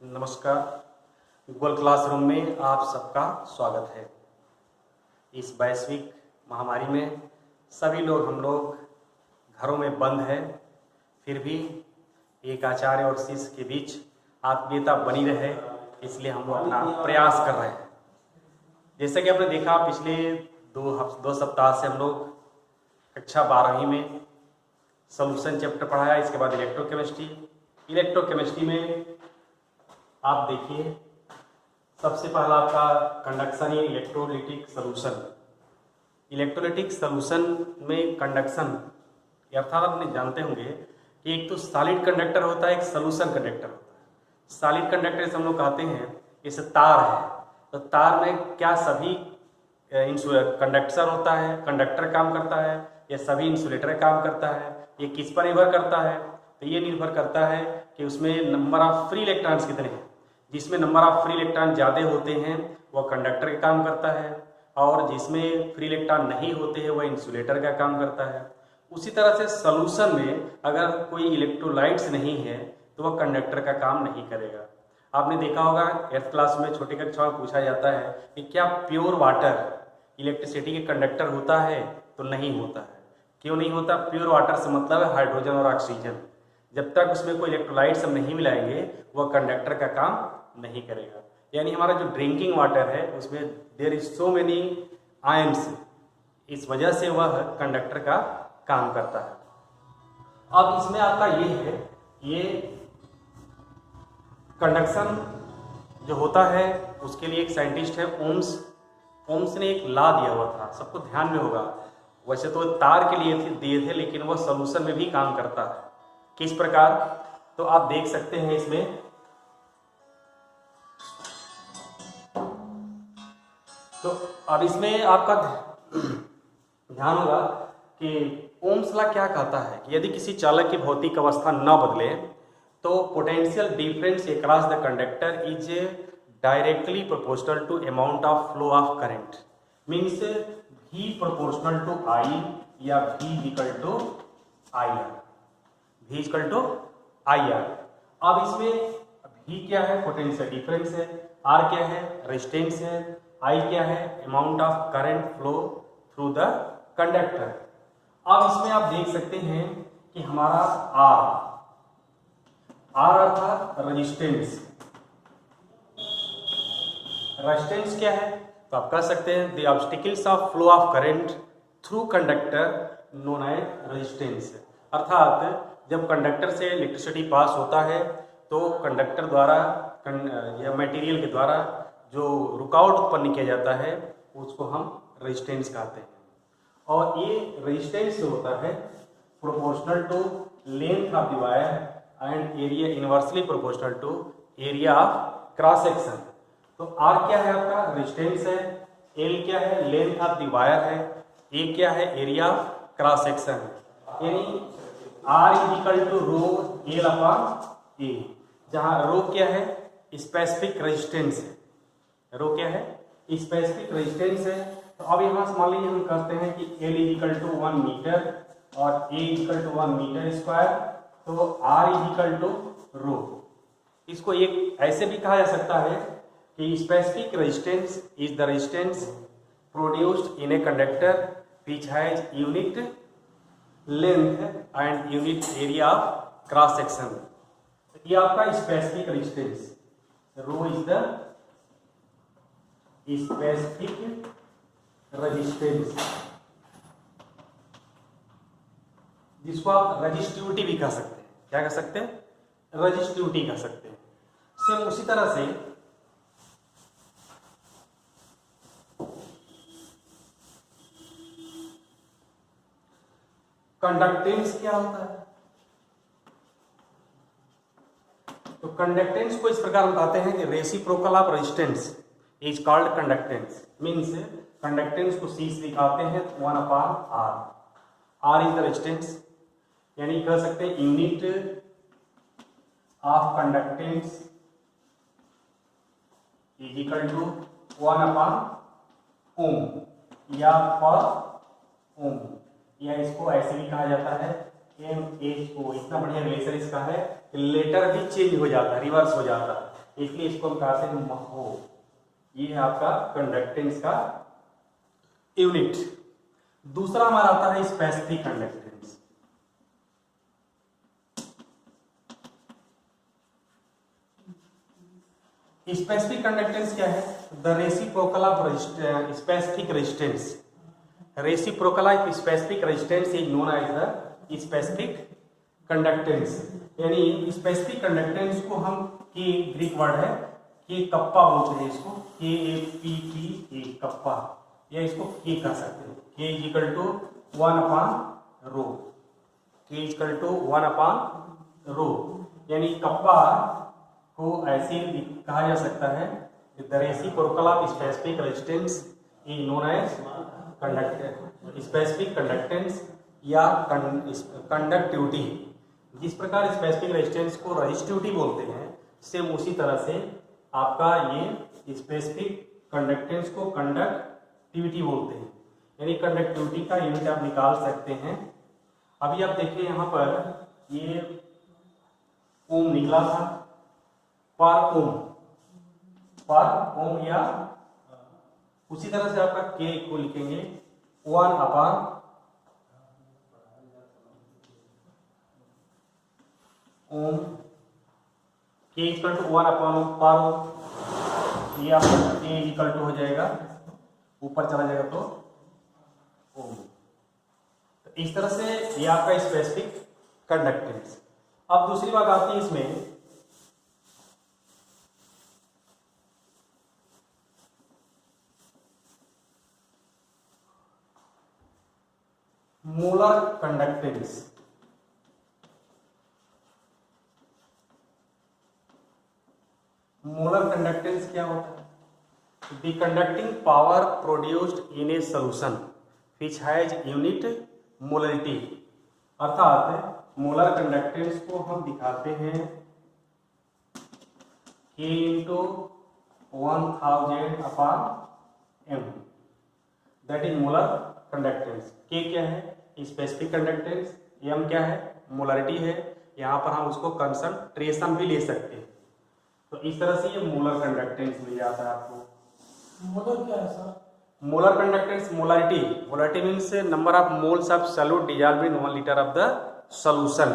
नमस्कार। Google classroom में आप सबका स्वागत है। इस वैश्विक महामारी में सभी लोग हम लोग घरों में बंद है, फिर भी एक आचार्य और शिष्य के बीच आत्मीयता बनी रहे, इसलिए हम लोग अपना प्रयास कर रहे हैं। जैसे कि आपने देखा, पिछले दो सप्ताह से हम लोग कक्षा 12वीं में सॉल्यूशन चैप्टर पढ़ाया। इसके बाद इलेक्ट्रोकेमिस्ट्री में आप देखिए, सबसे पहला आपका कंडक्शन या इलेक्ट्रोलिटिक सॉल्यूशन। इलेक्ट्रोलिटिक सॉल्यूशन में कंडक्शन अर्थात अपने जानते होंगे कि एक तो सॉलिड कंडक्टर होता है, एक सॉल्यूशन कंडक्टर होता है। सॉलिड कंडक्टर से हम लोग कहते हैं जैसे तार है, तो तार में क्या सभी कंडक्टर होता है, कंडक्टर काम करता है, या सभी इंसुलेटर काम करता है? ये किस पर निर्भर करता है? तो ये निर्भर करता है कि उसमें नंबर ऑफ फ्री इलेक्ट्रॉन्स कितने हैं। जिसमें नंबर ऑफ फ्री इलेक्ट्रॉन ज़्यादा होते हैं वह कंडक्टर का काम करता है, और जिसमें फ्री इलेक्ट्रॉन नहीं होते हैं वह इंसुलेटर का काम करता है। उसी तरह से सॉल्यूशन में अगर कोई इलेक्ट्रोलाइट्स नहीं है तो वह कंडक्टर का काम नहीं करेगा। आपने देखा होगा 8th क्लास में छोटी कक्षा में पूछा जाता है कि क्या प्योर वाटर इलेक्ट्रिसिटी के कंडक्टर होता है? तो नहीं होता है। क्यों नहीं होता? प्योर वाटर से मतलब है हाइड्रोजन और ऑक्सीजन। जब तक उसमें कोई इलेक्ट्रोलाइट्स हम नहीं मिलाएंगे वह कंडक्टर का काम नहीं करेगा। यानी हमारा जो ड्रिंकिंग वाटर है उसमें there is so many ions, इस वजह से वह कंडक्टर का काम करता है। अब इसमें आपका ये है, ये कंडक्शन जो होता है उसके लिए एक साइंटिस्ट है ओम्स ने एक लॉ दिया हुआ था, सबको ध्यान में होगा। वैसे तो तार के लिए दिए थे, लेकिन वह सॉल्यूशन में भी काम करता है। किस प्रकार? तो आप देख सकते हैं इसमें, तो अब इसमें आपका ध्यान होगा कि ओम्स लॉ क्या कहता है कि यदि किसी चालक की भौतिक अवस्था न बदले तो potential difference across the conductor is directly proportional to amount of flow of current. Means V proportional to I या V equal to IR। V equal to IR। अब इसमें V क्या है? पोटेंशियल डिफरेंस है। R क्या है? Resistance है। I क्या है? Amount of current flow through the conductor. अब इसमें आप देख सकते हैं कि हमारा R अर्थात रेजिस्टेंस क्या है? तो आप कह सकते हैं the obstacles of flow of current through conductor known as resistance. अर्थात जब कंडक्टर से इलेक्ट्रिसिटी पास होता है तो कंडक्टर द्वारा या मटेरियल के द्वारा जो रुकावट उत्पन्न किया जाता है उसको हम रेजिस्टेंस कहते हैं। और ये रेजिस्टेंस जो होता है proportional to length of the wire and area inversely proportional to area of cross section. तो R क्या है? आपका रेजिस्टेंस है। L क्या है? लेंथ ऑफ द वायर है। A क्या है? एरिया ऑफ क्रॉस सेक्शन है। यानी R is equal to rho L upon A, जहां रो क्या है? स्पेसिफिक रेजिस्टेंस है। रो क्या है? स्पेसिफिक रेजिस्टेंस है। तो अब यहाँ से मान लीजिए हम कहते हैं कि L is equal to 1 metre और A is equal to 1 metre square, तो R is equal to rho. इसको एक ऐसे भी कहा जा सकता है कि specific resistance is the resistance produced in a conductor which has unit length and unit area of cross section. ये आपका specific resistance, rho is the specific resistance, जिसको आप रेजिस्टिविटी भी कह सकते हैं। क्या कह सकते हैं? रेजिस्टिविटी कह सकते हैं। सेम उसी तरह से कंडक्टेंस क्या होता है? तो कंडक्टेंस को इस प्रकार बताते हैं कि reciprocal of resistance is called conductance. Means conductance को C से दिखाते हैं 1 upon R। R is the resistance, यानी कह सकते हैं unit of conductance is equal to 1 upon ohm या पर ओम, या इसको ऐसे भी कहा जाता है MHO, इतना बढ़िया रिलेशन इसका है कि लेटर भी चेंज हो जाता है, रिवर्स हो जाता है, इसलिए इसको हम कहते हैं महो। ये है आपका कंडक्टेंस का यूनिट। दूसरा हमारा आता है स्पेसिफिक कंडक्टेंस। स्पेसिफिक कंडक्टेंस क्या है? The reciprocal of specific resistance. Reciprocal of specific resistance is known as the specific conductance. यानी स्पेसिफिक कंडक्टेंस को हम के ग्रीक वर्ड है के कप्पा बोलते हैं इसको, KAPTA कप्पा, या इसको के कह सकते हैं। K is equal to 1/ρ, K is equal to 1/ρ, यानी कप्पा को ऐसे कहा जा सकता है the reciprocal of specific resistance is known as conductance, specific conductance या कंडक्टिविटी। जिस प्रकार स्पेसिफिक रेजिस्टेंस को रेजिस्टिविटी बोलते हैं, सेम उसी तरह से आपका ये स्पेसिफिक कंडक्टेंस को कंडक्टिविटी बोलते हैं। यानी कंडक्टिविटी का यूनिट आप निकाल सकते हैं। अभी आप देखिए यहाँ पर ये ओम निकला था, पर ओम, या उसी तरह से आपका के को लिखेंगे 1/, ओम, के इक्वल टू 1/ओम पर ओम। ये आपका के इक्वल टू हो जाएगा, ऊपर चला जाएगा तो ओम। तो इस तरह से ये आपका स्पेसिफिक कंडक्टेंस। अब दूसरी बात आती है इसमें मोलर कंडक्टेंस। मोलर कंडक्टेंस क्या होता है? The conducting power produced in a solution which has unit molarity. अर्थात मोलर कंडक्टेंस को हम दिखाते हैं K into 1000/m, that is molar conductance. K क्या है? Specific conductance. M क्या है? मोलरिटी है। यहाँ पर हम उसको कंसंट्रेशन भी ले सकते हैं। तो इस तरह से ये मोलर कंडक्टेंस मिल जाता है आपको। मोलर क्या है sir? Molar conductance, molarity. Molarity means number of moles of solute dissolved in 1 litre of the solution,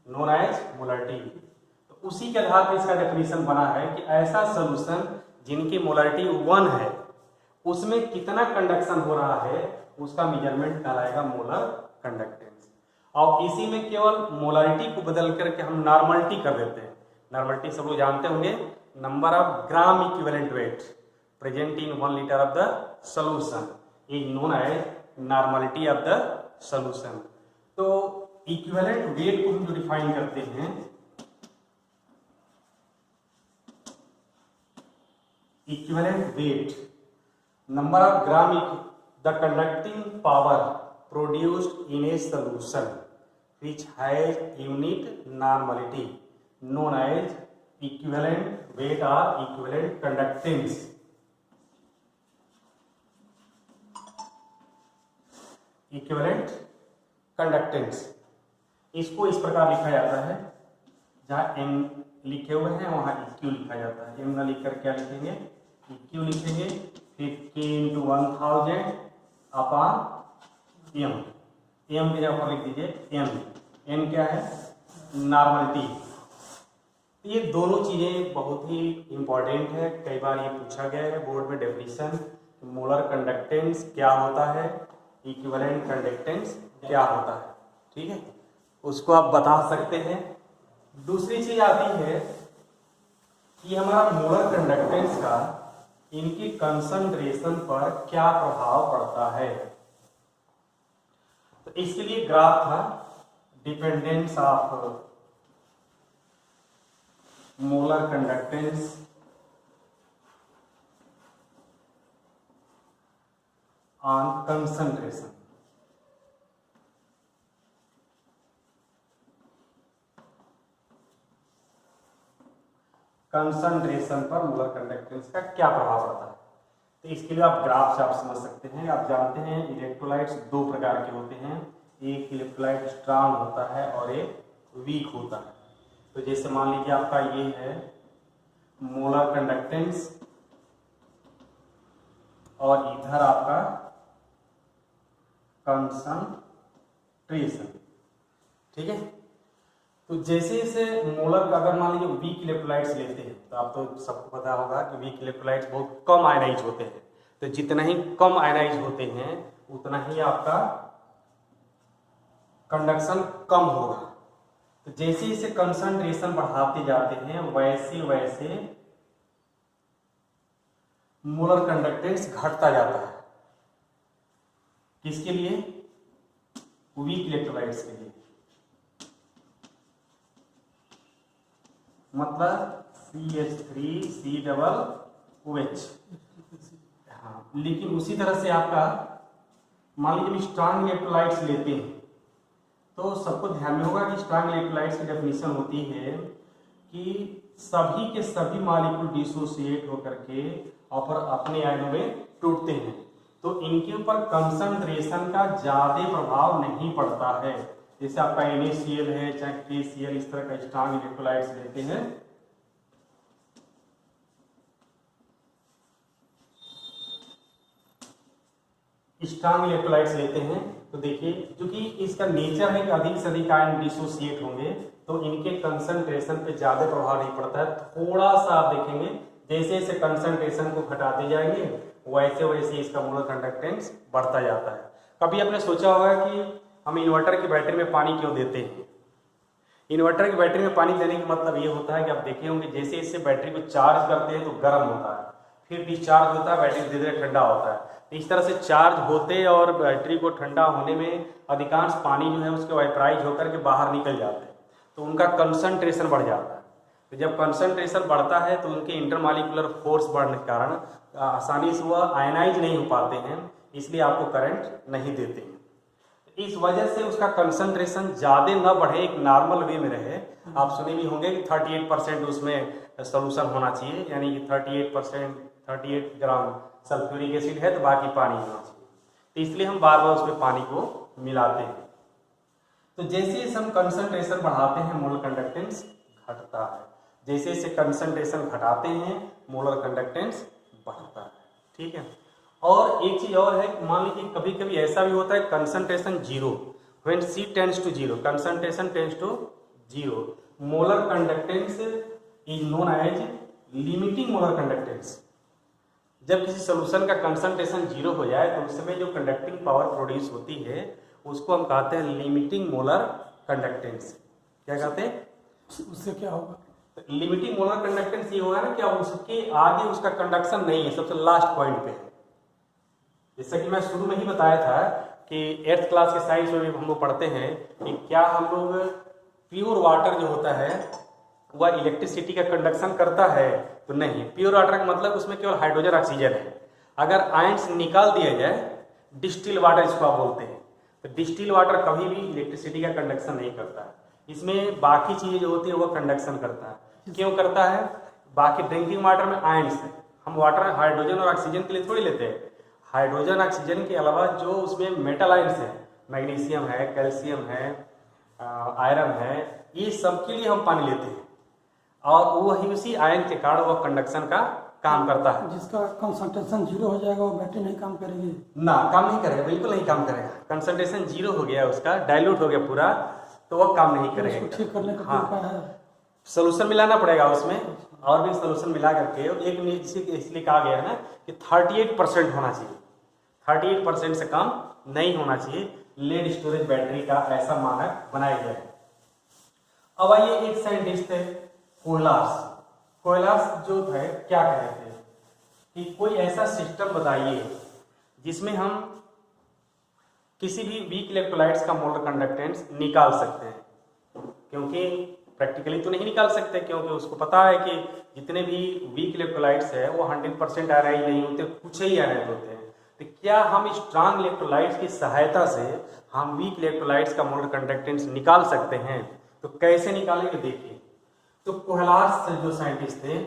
known as molarity. तो उसी के आधार पर इसका डेफिनेशन बना है कि ऐसा सॉल्यूशन जिनकी मोलरिटी 1 है, उसमें कितना कंडक्शन हो रहा है, उसका मेजरमेंट कहलाएगा मोलर कंडक्टेंस। और इसी में केवल मोलरिटी को बदल करके हम नॉर्मलिटी कर देते हैं। नॉर्मलिटी सब लोग जानते होंगे, number of gram equivalent weight present in 1 litre of the solution is known as normality of the solution. तो इक्विवेलेंट वेट को हम जो डिफाइन करते हैं, equivalent weight number of gram, the conducting power produced in a solution which has unit normality known as equivalent weight or equivalent conductance। Equivalent conductance, इसको इस प्रकार लिखा जाता है, जहाँ m लिखे हुए हैं वहां EQ लिखा जाता है। m ना लिखकर क्या लिखेंगे? EQ लिखेंगे। फिर K इंटू 1000/m, m की जगह पर लिख दीजिए m। n क्या है? नॉर्मलिटी। ये दोनों चीजें बहुत ही इंपॉर्टेंट है, कई बार ये पूछा गया है बोर्ड में डेफिनेशन, मोलर कंडक्टेंस क्या होता है, इक्विवेलेंट कंडक्टेंस क्या होता है, ठीक है, उसको आप बता सकते हैं। दूसरी चीज आती है कि हमारा मोलर कंडक्टेंस का इनकी कंसंट्रेशन पर क्या प्रभाव पड़ता है। तो इसके लिए ग्राफ था dependence of molar conductance on concentration. Concentration पर मोलर कंडक्टेंस का क्या प्रभाव पड़ता है। तो इसके लिए आप ग्राफ से आप समझ सकते हैं। आप जानते हैं इलेक्ट्रोलाइट्स दो प्रकार के होते हैं, एक इलेक्ट्रोलाइट स्ट्रांग होता है और एक वीक होता है। तो जैसे मान लीजिए आपका ये है मोलर कंडक्टेंस और इधर आपका कंसंट्रेशन, ठीक है। तो जैसे जैसे मोलर का अगर मान लीजिए वीक इलेक्ट्रोलाइट्स लेते हैं तो आप तो सबको पता होगा कि वीक इलेक्ट्रोलाइट्स बहुत कम आयनाइज होते हैं। तो जितना ही कम आयनाइज होते हैं उतना ही आपका कंडक्शन कम होगा। तो जैसे जैसे कंसंट्रेशन बढ़ाते जाते हैं वैसे वैसे मोलर कंडक्टेंस घटता जाता है। किसके लिए? वीक इलेक्ट्रोलाइट्स के लिए। मतलब CH3COOH। हाँ, लेकिन उसी तरह से आपका मान लीजिए हम स्ट्रांग इलेक्ट्रोलाइट्स लेते हैं तो सबको ध्यान में होगा कि स्ट्रांग इलेक्ट्रोलाइट्स की डेफिनेशन होती है कि सभी के सभी मॉलिक्यूल डिसोसिएट होकर के और अपने आयनों में टूटते हैं। तो इनके ऊपर कंसंट्रेशन का ज्यादा प्रभाव नहीं पड़ता है। जैसे आपका NaCl है चाहे KCl, इस तरह का स्ट्रांग इलेक्ट्रोलाइट्स लेते हैं स्ट्रांग इलेक्ट्रोलाइट्स लेते हैं तो देखिए क्योंकि इसका नेचर है कि अधिक से अधिक आयन डिसोसिएट होंगे तो इनके कंसंट्रेशन पे ज्यादा प्रभाव नहीं पड़ता है। थोड़ा सा आप देखेंगे जैसे जैसे कंसंट्रेशन को घटाते जाएंगे वैसे वैसे इसका मोलर कंडक्टेंस बढ़ता जाता है। कभी आपने सोचा होगा कि हम इन्वर्टर की बैटरी में पानी क्यों देते हैं? इन्वर्टर की बैटरी में पानी देने का मतलब ये होता है कि आप देखे होंगे जैसे जैसे बैटरी को चार्ज करते हैं तो गर्म होता है, फिर डिस्चार्ज होता है, बैटरी धीरे धीरे ठंडा होता है। तो इस तरह से चार्ज होते और बैटरी को ठंडा होने में अधिकांश पानी जो है उसके वाइपराइज होकर के बाहर निकल जाते हैं तो उनका कंसंट्रेशन बढ़ जाता है। तो जब कंसंट्रेशन बढ़ता है तो उनके इंटरमॉलिक्यूलर फोर्स बढ़ने के कारण आसानी से वह आयनाइज नहीं हो पाते हैं, इसलिए आपको करंट नहीं देते हैं। इस वजह से उसका कंसंट्रेशन ज़्यादा न बढ़े, एक नॉर्मल वे में रहे। आप सुने भी होंगे कि 38% उसमें सोल्यूशन होना चाहिए, यानी कि 38 ग्राम सल्फ्यूरिक एसिड है तो बाकी पानी होना चाहिए। तो इसलिए हम बार बार उसमें पानी को मिलाते हैं। तो जैसे जैसे हम कंसंट्रेशन बढ़ाते हैं मोलर कंडक्टेंस घटता है, जैसे जैसे कंसंट्रेशन घटाते हैं मोलर कंडक्टेंस बढ़ता है, ठीक है। और एक चीज और है, मान लीजिए कभी कभी ऐसा भी होता है concentration zero, when C tends to zero, concentration tends to zero, molar conductance is known as limiting molar conductance. जब किसी सोल्यूशन का कंसंट्रेशन जीरो हो जाए तो उस समय जो कंडक्टिंग पावर प्रोड्यूस होती है उसको हम कहते हैं लिमिटिंग मोलर कंडक्टेंस। क्या कहते हैं? उससे क्या होगा? लिमिटिंग मोलर कंडक्टेंस ये होगा ना कि अब उसके आगे उसका कंडक्शन नहीं है, सबसे लास्ट पॉइंट पे है। जैसा कि मैं शुरू में ही बताया था कि 8th क्लास के साइंस में भी हम लोग पढ़ते हैं कि क्या हम लोग प्योर वाटर जो होता है वह इलेक्ट्रिसिटी का कंडक्शन करता है? तो नहीं। प्योर वाटर का मतलब उसमें केवल हाइड्रोजन ऑक्सीजन है। अगर आयंस निकाल दिया जाए, डिस्टिल वाटर इसको आप बोलते हैं, तो डिस्टिल वाटर कभी भी इलेक्ट्रिसिटी का कंडक्शन नहीं करता है। इसमें बाकी चीजें जो होती है वो कंडक्शन करता है। क्यों करता है? बाकी ड्रिंकिंग वाटर में आयंस है, हम वाटर हाइड्रोजन और ऑक्सीजन के लिए थोड़ी लेते हैं। हाइड्रोजन ऑक्सीजन के अलावा जो उसमें मेटल आयंस है, मैग्नीशियम है, कैल्शियम है, आयरन है, ये सब के लिए हम पानी लेते हैं और वही उसी आयन के कारण वह कंडक्शन का काम करता है। जिसका कंसंट्रेशन जीरो हो जाएगा वो बैटरी नहीं काम करेगी ना, काम नहीं करेगा, बिल्कुल नहीं काम करेगा। कंसंट्रेशन जीरो हो गया, उसका डाइल्यूट हो गया पूरा, तो वह काम नहीं करेगा। उसको ठीक करने का हाँ, तरीका है? सोल्यूशन मिलाना पड़ेगा उसमें, और भी सोल्यूशन मिला करके एक इसलिए कहा गया है ना कि 38% होना चाहिए, 38% से कम नहीं होना चाहिए। लेड स्टोरेज बैटरी का ऐसा मानक बनाया गया है। अब आइए, एक साइंटिस्ट थे कोहलार्स। कोहलार्स जो थे क्या कहे थे कि कोई ऐसा सिस्टम बताइए जिसमें हम किसी भी वीक इलेक्ट्रोलाइट्स का मोलर कंडक्टेंस निकाल सकते हैं। क्योंकि प्रैक्टिकली तो नहीं निकाल सकते, क्योंकि उसको पता है कि जितने भी वीक इलेक्ट्रोलाइट्स है वो 100% आयनाइज नहीं होते, कुछ ही आयनाइज होते हैं। तो क्या हम स्ट्रांग इलेक्ट्रोलाइट्स की सहायता से हम वीक इलेक्ट्रोलाइट्स का मोलर कंडक्टेंस निकाल सकते हैं? तो कैसे निकालेंगे देखिए। तो कोहलार्स जो साइंटिस्ट थे,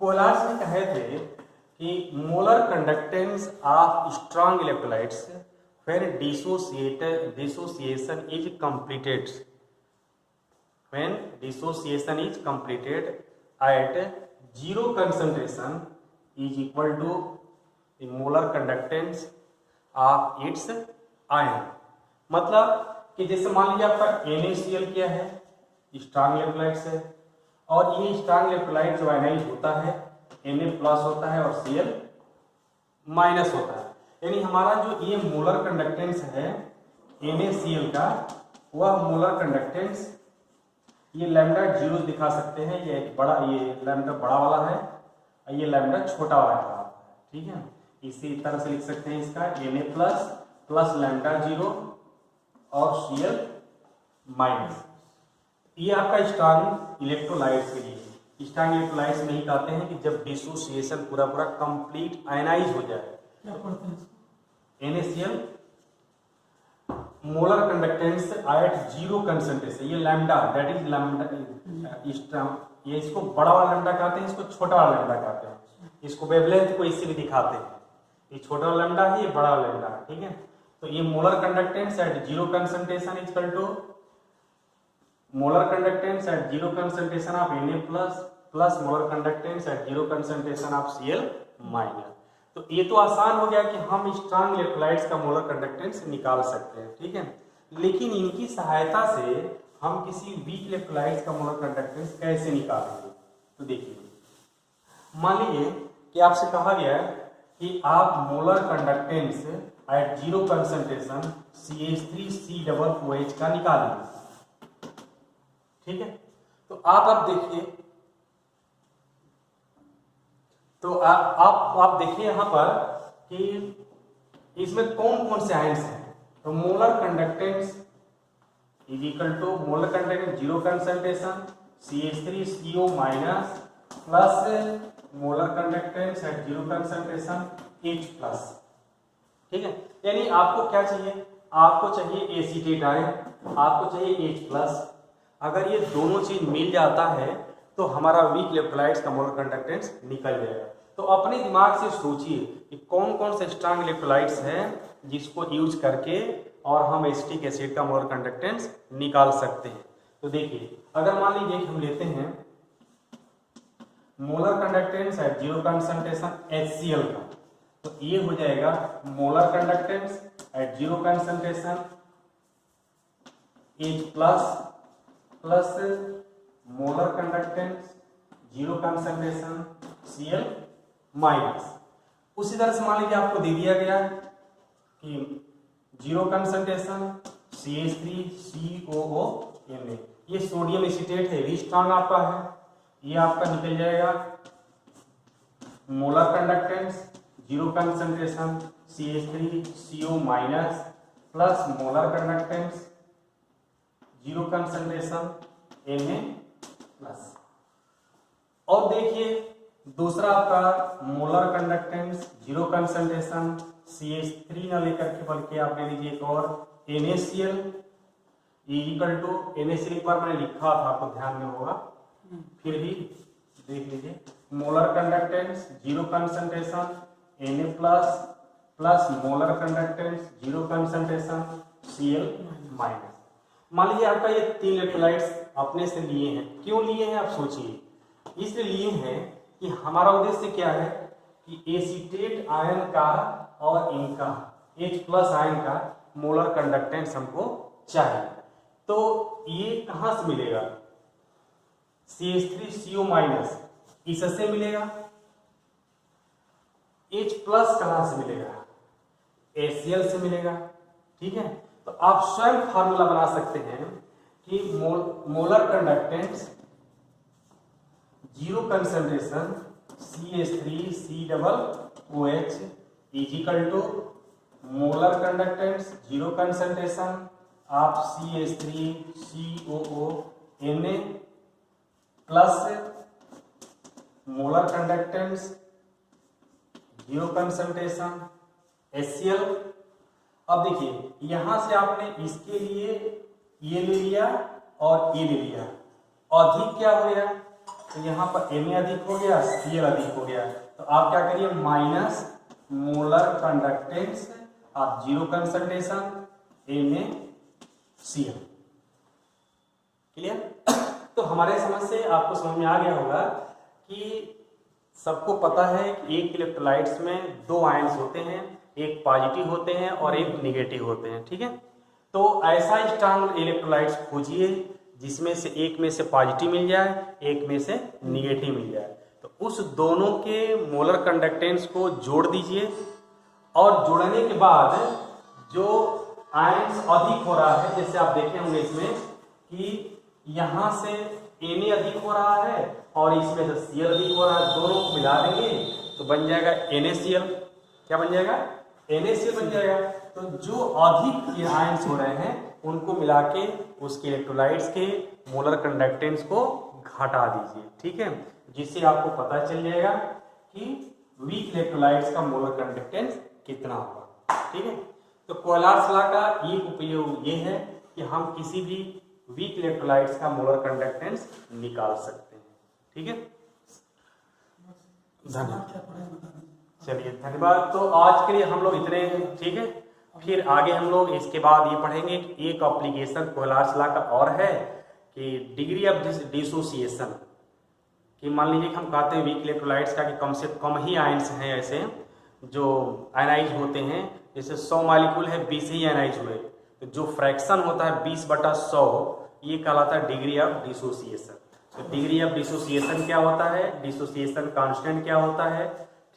कोहलार्स ने कहे थे कि molar conductance of strong electrolytes when dissociation is completed at zero concentration is equal to the molar conductance of its ion। मतलब कि जैसे मान लीजिए आपका NaCl क्या है, स्ट्रॉन्ग इलेक्ट्रोलाइट्स है, और ये स्ट्रॉन्ग इलेक्ट्रोलाइट जो आयनाइज होता है Na प्लस होता है और Cl माइनस होता है। यानी हमारा जो ये मोलर कंडक्टेंस है NaCl का, वह मोलर कंडक्टेंस ये लैम्डा जीरो दिखा सकते हैं, ये एक बड़ा, ये लैम्डा बड़ा वाला है और ये लैम्डा छोटा वाला है, ठीक है। इसी तरह से लिख सकते हैं इसका Na plus plus lambda zero और Cl माइनस। ये आपका स्ट्रॉन्ग इलेक्ट्रोलाइट्स के लिए, स्ट्रॉन्ग इलेक्ट्रोलाइट्स में ही कहते हैं कि जब डिसोसिएशन पूरा कंप्लीट आयनाइज हो जाए। क्या पढ़ते हैं? NaCl molar conductance at zero concentration, ये लैम्डा दैट इज लैम्डा, ये इसको बड़ा वाला लैम्डा कहते हैं, इसको छोटा वाला लैम्डा कहते हैं, इसको वेवलेंथ को इसीलिए दिखाते हैं, ये छोटा वाला लैम्डा है, ये बड़ा वाला लैम्डा है, ठीक है। तो ये molar conductance at zero concentration is equal to molar conductance at zero concentration of Na plus plus molar conductance at zero concentration of Cl minus. तो ये तो आसान हो गया कि हम स्ट्रॉन्ग इलेक्ट्रोलाइट्स का मोलर कंडक्टेंस निकाल सकते हैं, ठीक है। लेकिन इनकी सहायता से हम किसी वीक इलेक्ट्रोलाइट्स का मोलर कंडक्टेंस कैसे निकालेंगे? तो देखिए, मान लीजिए कि आपसे कहा गया है कि आप molar conductance at zero concentration CH3COOH का निकालेंगे, ठीक है। तो आप देखिए, तो आप देखिए यहाँ पर कि इसमें कौन कौन से आयंस हैं। तो molar conductance is equal to molar conductance zero concentration CH3CO minus plus molar conductance at zero concentration H plus, ठीक है। यानी आपको क्या चाहिए? आपको चाहिए एसीटेट आयन, आपको चाहिए H प्लस। अगर ये दोनों चीज मिल जाता है तो हमारा वीक इलेक्ट्रोलाइट्स का मोलर कंडक्टेंस निकल जाएगा। तो अपने दिमाग से सोचिए कि कौन कौन से स्ट्रॉन्ग इलेक्ट्रोलाइट्स हैं जिसको यूज करके और हम एसिटिक एसिड का मोलर कंडक्टेंस निकाल सकते हैं। तो देखिए, अगर मान लीजिए हम लेते हैं molar conductance at zero concentration HCl का, तो ये हो जाएगा molar conductance at zero concentration H plus plus molar conductance zero concentration Cl minus. उसी तरह से मान लीजिए आपको दे दिया गया कि जीरो कंसंट्रेशन CH3COONA, ये सोडियम एसीटेट है, भी स्ट्रॉन्ग आपका है, ये आपका निकल जाएगा molar conductance zero concentration CH3CO minus plus molar conductance zero concentration Na plus. और देखिए दूसरा आपका molar conductance zero concentration CH3 ना लेकर के बल्कि आप ले लीजिए एक और NaCl इक्वल टू NaCl, एक बार मैंने लिखा था आपको ध्यान में होगा, फिर भी देख लीजिए molar conductance zero concentration Na plus plus molar conductance zero concentration Cl minus. मान लीजिए आपका ये तीन इलेक्ट्रोलाइट्स अपने से लिए हैं। क्यों लिए हैं आप सोचिए? इसलिए लिए हैं कि हमारा उद्देश्य क्या है कि एसीटेट आयन का और इनका H प्लस आयन का मोलर कंडक्टेंस हमको चाहिए। तो ये कहां से मिलेगा? CH3CO माइनस इससे मिलेगा। H प्लस कहां से मिलेगा? HCl से मिलेगा, ठीक है। तो आप स्वयं फार्मूला बना सकते हैं कि molar conductance zero concentration CH3COOH is equal to molar conductance zero concentration of CH3COONA plus molar conductance zero concentration HCl। अब देखिए यहां से आपने इसके लिए ये ले लिया और ये ले लिया, अधिक क्या हो गया? तो यहाँ पर Na अधिक हो गया, Cl अधिक हो गया, तो तो आप क्या करिए minus molar conductance of zero concentration NaCl। Clear? तो हमारे समझ से आपको समझ में आ गया होगा कि सबको पता है कि एक इलेक्ट्रोलाइट्स में दो आयंस होते हैं, एक पॉजिटिव होते हैं और एक निगेटिव होते हैं। ठीक है, तो ऐसा स्ट्रांग इलेक्ट्रोलाइट्स खोजिए जिसमें से एक में से पॉजिटिव मिल जाए, एक में से निगेटिव मिल जाए। तो उस दोनों के मोलर कंडक्टेंस को जोड़ दीजिए और जोड़ने के बाद जो आयंस अधिक हो रहा है, जैसे आप देखे होंगे इसमें कि यहाँ से Na अधिक हो रहा है और इसमें से Cl अधिक हो रहा है, दोनों को मिला देंगे तो बन जाएगा NaCl। क्या बन जाएगा? NaCl बन जाएगा। तो जो अधिक आयंस हो रहे हैं उनको मिला के उसके इलेक्ट्रोलाइट्स के मोलर कंडक्टेंस को घटा दीजिए। ठीक है, जिससे आपको पता चल जाएगा कि वीक इलेक्ट्रोलाइट्स का मोलर कंडक्टेंस कितना होगा। ठीक है, तो कोयलार्स लॉ का एक उपयोग ये है कि हम किसी भी वीक इलेक्ट्रोलाइट्स का मोलर कंडक्टेंस निकाल सकते हैं। ठीक है, धन्यवाद। चलिए धन्यवाद। तो आज के लिए हम लोग इतने हैं। ठीक है, फिर आगे हम लोग इसके बाद ये पढ़ेंगे कि एक एप्लीकेशन कोयलार्स लॉ का और है कि डिग्री ऑफ डिसोसिएशन, कि मान लीजिए कि हम कहते हैं वीक इलेक्ट्रोलाइट्स का कि कम से कम ही आयंस हैं ऐसे जो आयनाइज होते हैं। जैसे 100 मॉलिक्यूल है, 20 ही आयनाइज हुए, तो जो फ्रैक्शन होता है 20/100 ये कहलाता है डिग्री ऑफ डिसोसिएशन। तो डिग्री ऑफ डिसोसिएशन क्या होता है, डिसोसिएशन कांस्टेंट क्या होता है,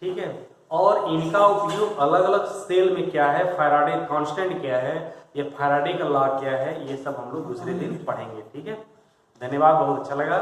ठीक है, और इनका उपयोग अलग अलग सेल में क्या है, फैराडे कांस्टेंट क्या है, ये फैराडे का लॉ क्या है, ये सब हम लोग दूसरे दिन पढ़ेंगे। ठीक है, धन्यवाद, बहुत अच्छा लगा।